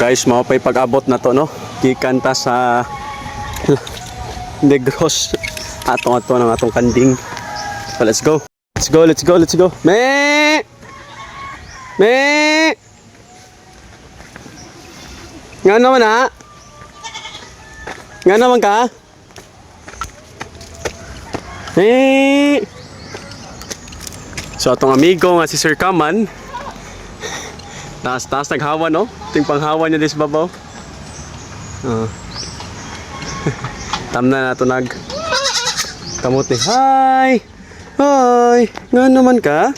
Guys, mapay pag-abot na to, no? Kikanta sa Negros. Atong-ato ng atong kanding. So, let's go. Let's go, let's go, let's go. Me! Me! Nga naman ha? Nga naman ka? Me! So, atong amigo nga si Sir Kaman. Taas-taas naghawa, no? Ito yung panghawa niya dis babaw. Tam na nato nag kamuti. Hi! Hi! Nga naman ka?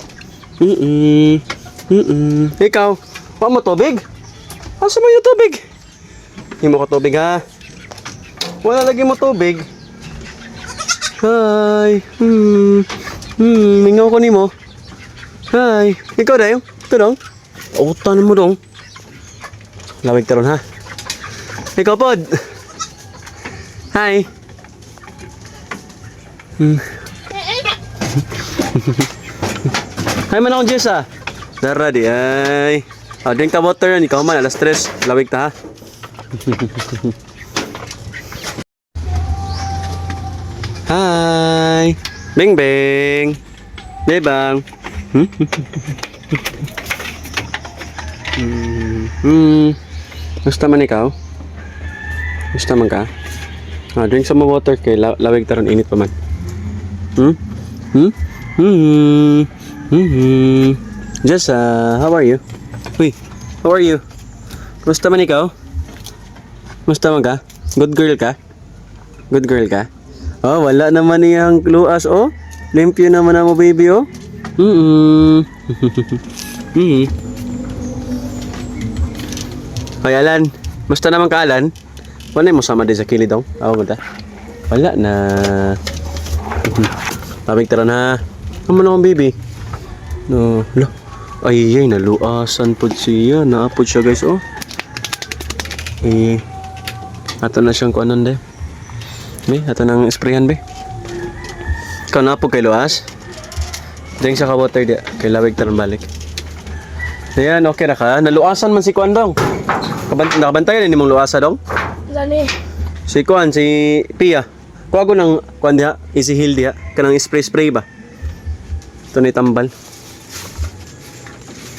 Ikaw, pa mo tubig? Asa mo yung tubig? Hindi mo ko tubig ha? Wala lagi mo tubig. Hi! Mingaw ko ni mo. Hi! Ikaw dayo? Ito dong? Utan mo dong. Lawig taron ha. Ikaw pod. Hi. Hi man akong Jess ah. Dara di ay. Drink ta water yan. Ikaw man alas 3. Lawig ta ha. Hi. Bing bing. Bebang. Gusto man ikaw? Gusto man ka? Drink some water kay lawig taron init pa man. Jess, how are you? Uy, how are you? Gusto man ikaw? Gusto man ka? Good girl ka? Good girl ka? Oh, wala naman niyang luas oh. Limpyo naman mo baby oh. Hoy Alan, musta naman ka Alan? Wala mo sama din sa kilid daw. Ako ba ta? Wala na. Tabig tara na. Naman akong baby. No, lo. Ay, naluasan po siya. Naapod siya guys, oh. Ato na siyang kuanon de. Be, ato nang sprayan be. Ikaw naapod kay luas? Deng sa ka-water di. Kay lawig taron balik. Ayan, okay na ka. Naluasan man si Kuan dong. Nakabantayan ni mong luasa dong? Lani. Si Kuan, si Pia. Kuha ko ng Kuan diha, easy heal diha. Kanang spray ba? Ito na itambal.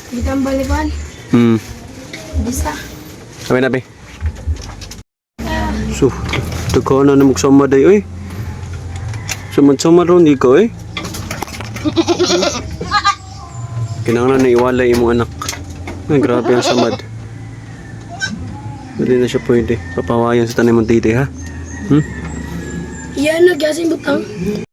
Ditambal iban. Bisa. Kami na be. So, tagko na magsama day, oy. Sumad-sumad ron, di ko, eh. Kinanglan na iwalay imong anak. Ay, grabe ang samad. Hindi na siya pwede. Papawayan sa tanim ng titi, ha? Iyan, nagyasing butang.